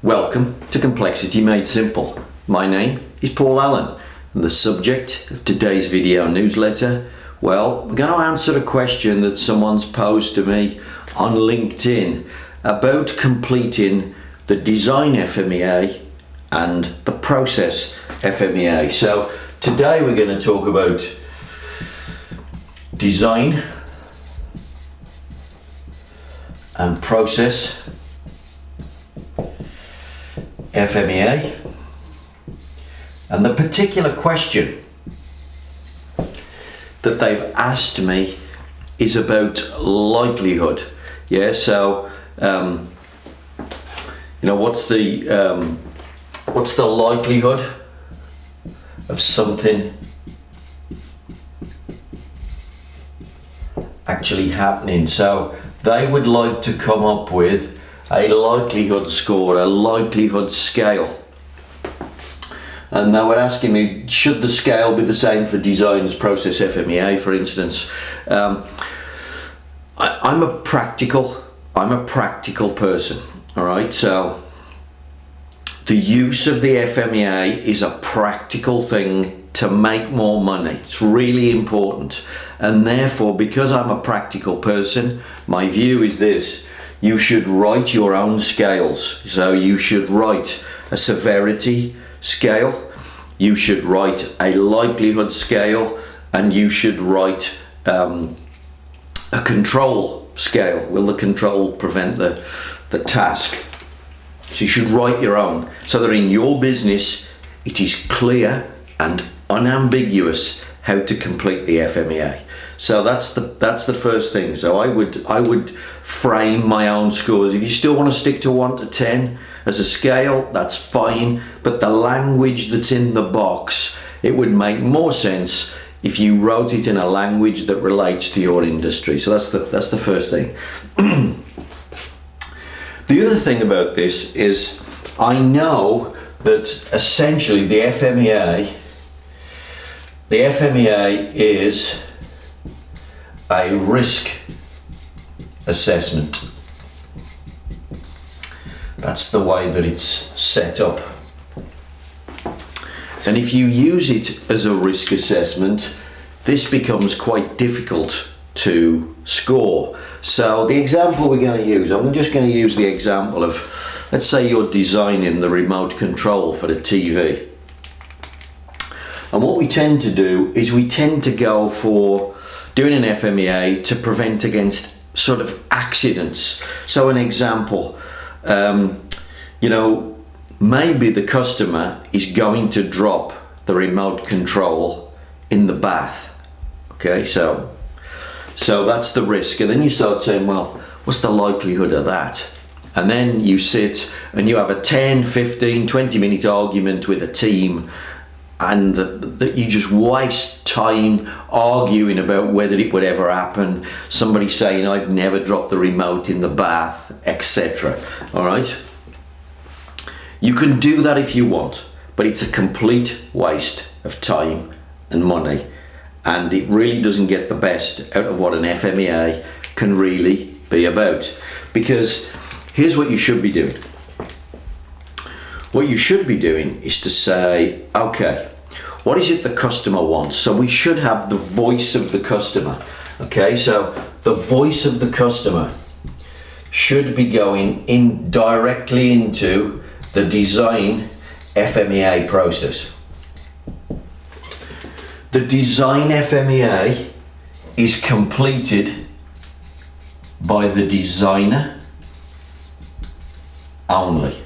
Welcome to Complexity Made Simple. My name is Paul Allen, and the subject of today's video newsletter, well, we're going to answer a question that someone's posed to me on LinkedIn about completing the design FmEA and the process FmEA. So today we're going to talk about design and process FmEA, and the particular question that they've asked me is about likelihood. Yeah, so what's the likelihood of something actually happening? So they would like to come up with a likelihood score, a likelihood scale. And they were asking me, should the scale be the same for design as process FmEA, for instance? I'm a practical person, all right? So the use of the FmEA is a practical thing to make more money. It's really important. And therefore, because I'm a practical person, my view is this: you should write your own scales. So you should write a severity scale, you should write a likelihood scale, and you should write a control scale. Will the control prevent the task? So you should write your own, so that in your business it is clear and unambiguous how to complete the FmEA. So that's the first thing. So I would frame my own scores. If you still want to stick to 1 to 10 as a scale, that's fine. But the language that's in the box, it would make more sense if you wrote it in a language that relates to your industry. So that's the first thing. The other thing about this is I know that essentially the FmEA is a risk assessment. That's the way that it's set up. And if you use it as a risk assessment, this becomes quite difficult to score. So the example we're going to use, I'm just going to use the example of, let's say you're designing the remote control for the TV. And what we tend to do is we tend to go for doing an FmEA to prevent against sort of accidents. So an example, maybe the customer is going to drop the remote control in the bath. Okay, so that's the risk. And then you start saying, well, what's the likelihood of that? And then you sit and you have a 10, 15, 20 minute argument with a team, and that you just waste time arguing about whether it would ever happen. Somebody saying, I've never dropped the remote in the bath, etc. All right? You can do that if you want, but it's a complete waste of time and money. And it really doesn't get the best out of what an FmEA can really be about. Because here's what you should be doing. What you should be doing is to say, okay, what is it the customer wants? So we should have the voice of the customer. Okay, so the voice of the customer should be going in directly into the design FmEA process. The design FmEA is completed by the designer only.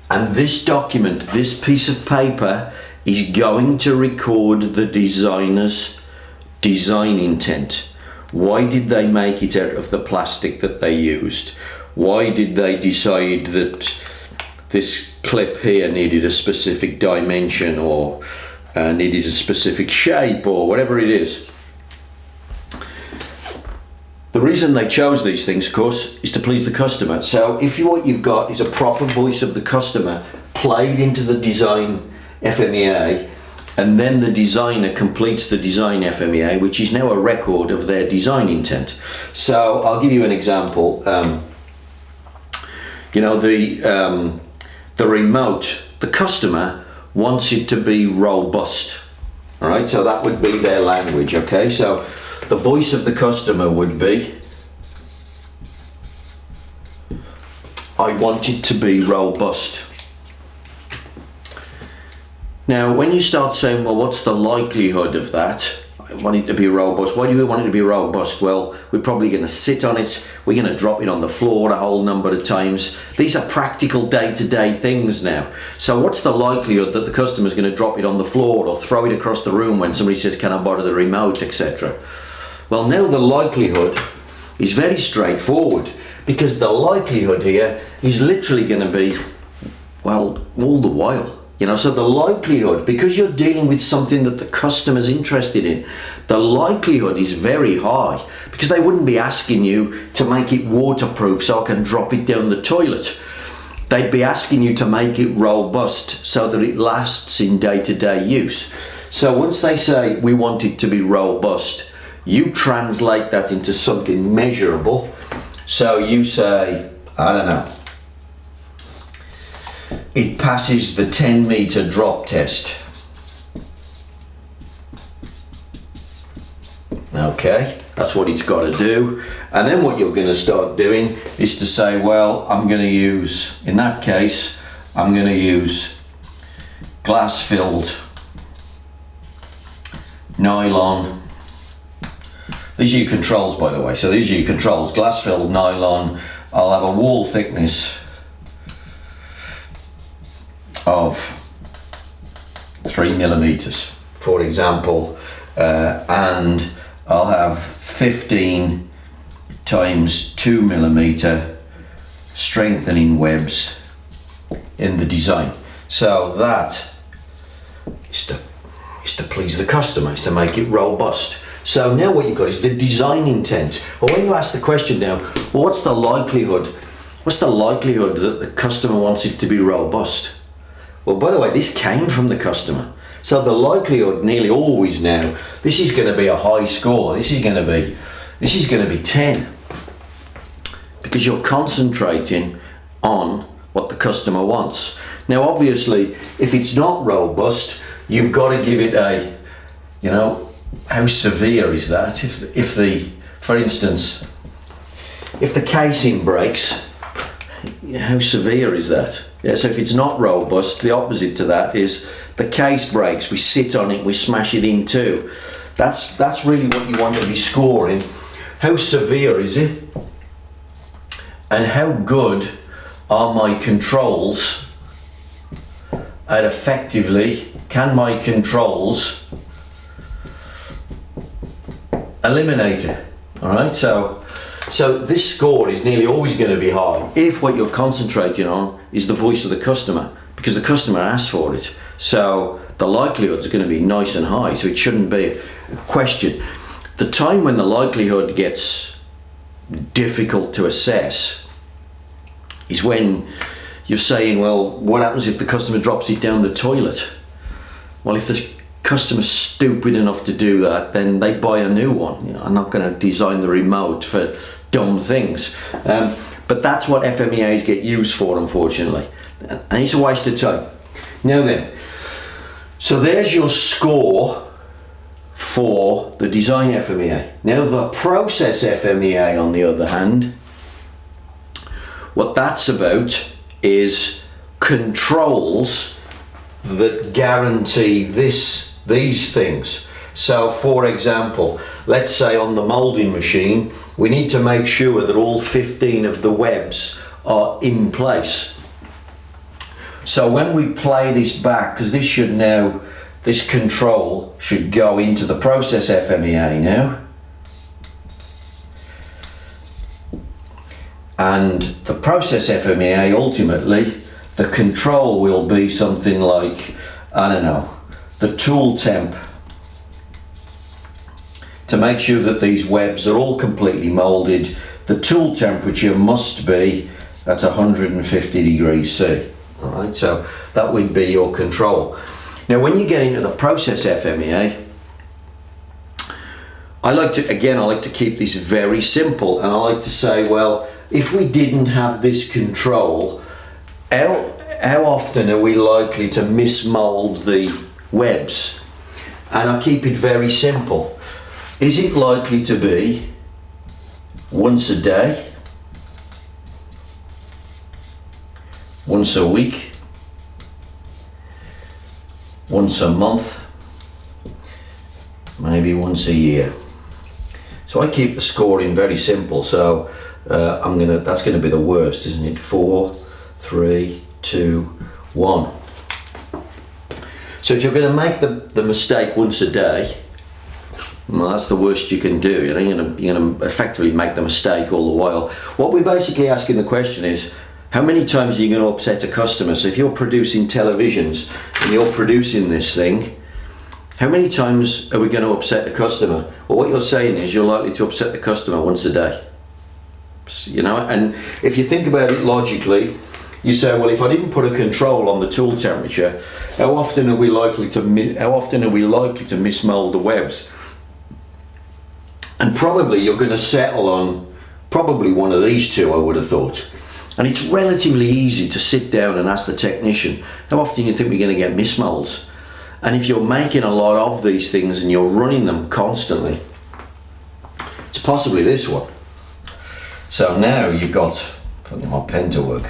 And this document, this piece of paper, is going to record the designer's design intent. Why did they make it out of the plastic that they used? Why did they decide that this clip here needed a specific dimension or needed a specific shape or whatever it is? The reason they chose these things, of course, is to please the customer. So if what you've got is a proper voice of the customer played into the design FmEA, and then the designer completes the design FmEA, which is now a record of their design intent. So I'll give you an example. you know, the remote, the customer wants it to be robust. All right, so that would be their language. Okay, so the voice of the customer would be, I want it to be robust. Now, when you start saying, well, what's the likelihood of that? I want it to be robust. Why do we want it to be robust? Well, we're probably going to sit on it. We're going to drop it on the floor a whole number of times. These are practical day-to-day things now. So what's the likelihood that the customer's going to drop it on the floor or throw it across the room when somebody says, can I borrow the remote, etc.? Well, now the likelihood is very straightforward, because the likelihood here is literally going to be, well, all the while. You know, so the likelihood, because you're dealing with something that the customer's interested in, the likelihood is very high, because they wouldn't be asking you to make it waterproof so I can drop it down the toilet. They'd be asking you to make it robust so that it lasts in day-to-day use. So once they say, we want it to be robust, you translate that into something measurable. So you say, I don't know, it passes the 10-meter drop test. Okay, that's what it's got to do. And then what you're going to start doing is to say, well, I'm going to use, in that case, I'm going to use glass-filled nylon. These are your controls, by the way. So these are your controls, glass-filled nylon. I'll have a wall thickness of 3 millimeters, for example, and I'll have 15 times 2 millimeter strengthening webs in the design. So that is to please the customer, is to make it robust. So now what you've got is the design intent. Well, when you ask the question now, well, what's the likelihood? What's the likelihood that the customer wants it to be robust? Well, by the way, this came from the customer. So the likelihood nearly always now, this is going to be a high score. This is going to be 10. Because you're concentrating on what the customer wants. Now, obviously, if it's not robust, you've got to give it a, you know, how severe is that? For instance, if the casing breaks, how severe is that? Yeah, so if it's not robust, the opposite to that is the case breaks, we sit on it, we smash it in two. That's really what you want to be scoring. How severe is it? And how good are my controls at effectively, can my controls eliminate it? All right, so this score is nearly always going to be high if what you're concentrating on is the voice of the customer, because the customer asked for it. So the likelihoods are going to be nice and high, so it shouldn't be a question. The time when the likelihood gets difficult to assess is when you're saying, well, what happens if the customer drops it down the toilet? Well, if the customer's stupid enough to do that, then they buy a new one. You know, I'm not going to design the remote for dumb things. But that's what FmEAs get used for, unfortunately. And it's a waste of time. Now then, so there's your score for the design FmEA. Now the process FmEA, on the other hand, what that's about is controls that guarantee these things. So for example, let's say on the molding machine, we need to make sure that all 15 of the webs are in place. So when we play this back, because this control should go into the process FmEA now. And the process FmEA, ultimately, the control will be something like, I don't know, the tool temp, to make sure that these webs are all completely molded. The tool temperature must be at 150 degrees C. All right, so that would be your control. Now, when you get into the process FmEA, I like to keep this very simple, and I like to say, well, if we didn't have this control, how often are we likely to mismold the webs? And I keep it very simple. Is it likely to be once a day, once a week, once a month, maybe once a year? So I keep the scoring very simple. So that's gonna be the worst, isn't it? 4, 3, 2, 1. So if you're going to make the mistake once a day, well, that's the worst you can do. You're going to effectively make the mistake all the while. What we're basically asking the question is, how many times are you going to upset a customer? So if you're producing televisions and you're producing this thing, how many times are we going to upset the customer? Well, what you're saying is you're likely to upset the customer once a day. You know, and if you think about it logically, you say, well, if I didn't put a control on the tool temperature, how often are we likely to mismold the webs? And probably you're going to settle on probably one of these two, I would have thought. And it's relatively easy to sit down and ask the technician, how often do you think we're going to get mismolds? And if you're making a lot of these things and you're running them constantly, it's possibly this one. So now you've got, I need my pen to work.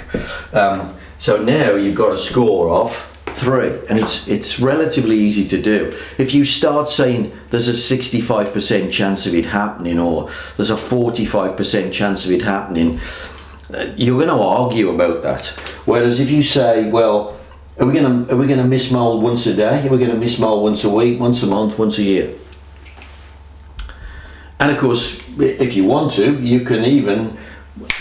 So now you've got a score of 3, and it's relatively easy to do. If you start saying there's a 65% chance of it happening, or there's a 45% chance of it happening, you're going to argue about that. Whereas if you say, well, are we going to mismold once a day? Are we going to mismold once a week, once a month, once a year? And of course, if you want to, you can even,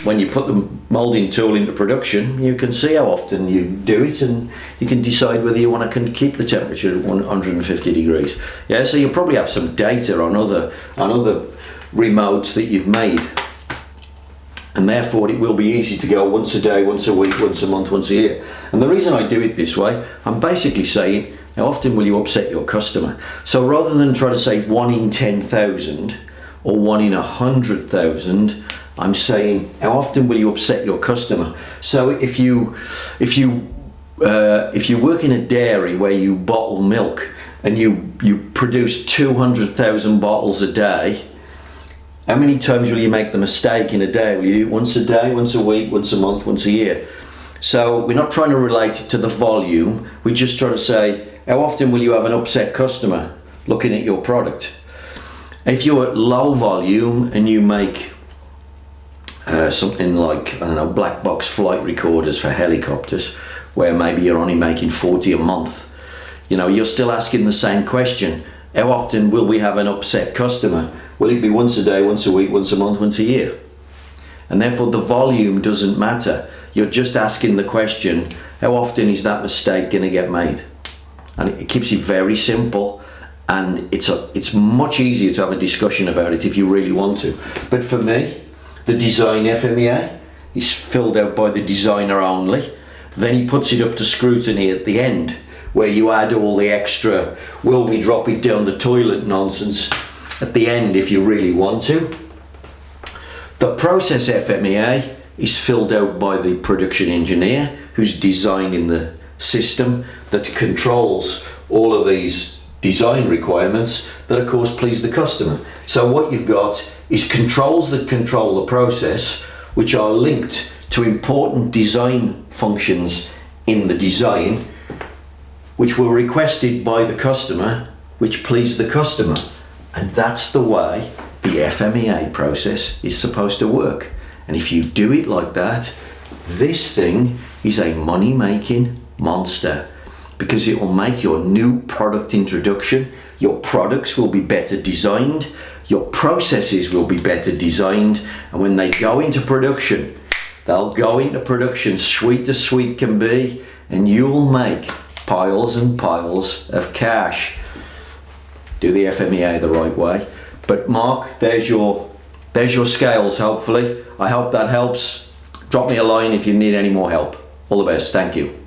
when you put the moulding tool into production, you can see how often you do it, and you can decide whether you want to keep the temperature at 150 degrees. Yeah, so you'll probably have some data on other remotes that you've made, and therefore it will be easy to go once a day, once a week, once a month, once a year. And the reason I do it this way, I'm basically saying, how often will you upset your customer? So rather than try to say 1 in 10,000 or 1 in 100,000, I'm saying, how often will you upset your customer? So if you work in a dairy where you bottle milk and you produce 200,000 bottles a day, how many times will you make the mistake in a day? Will you do it once a day, once a week, once a month, once a year? So we're not trying to relate it to the volume. We're just trying to say, how often will you have an upset customer looking at your product? If you're at low volume and you make something like, I don't know, black box flight recorders for helicopters, where maybe you're only making 40 a month, you know, you're still asking the same question. How often will we have an upset customer? Will it be once a day, once a week, once a month, once a year? And therefore the volume doesn't matter. You're just asking the question, how often is that mistake going to get made? And it keeps it very simple, and it's much easier to have a discussion about it if you really want to. But for me, the design FmEA is filled out by the designer only. Then he puts it up to scrutiny at the end, where you add all the extra, will we drop it down the toilet nonsense at the end if you really want to. The process FmEA is filled out by the production engineer who's designing the system that controls all of these design requirements that of course please the customer. So what you've got is controls that control the process, which are linked to important design functions in the design, which were requested by the customer, which please the customer. And that's the way the FmEA process is supposed to work. And if you do it like that, this thing is a money-making monster, because it will make your new product introduction, your products will be better designed, your processes will be better designed, and when they go into production, they'll go into production sweet as sweet can be, and you'll make piles and piles of cash. Do the FmEA the right way. But Mark, there's your scales, hopefully. I hope that helps. Drop me a line if you need any more help. All the best. Thank you.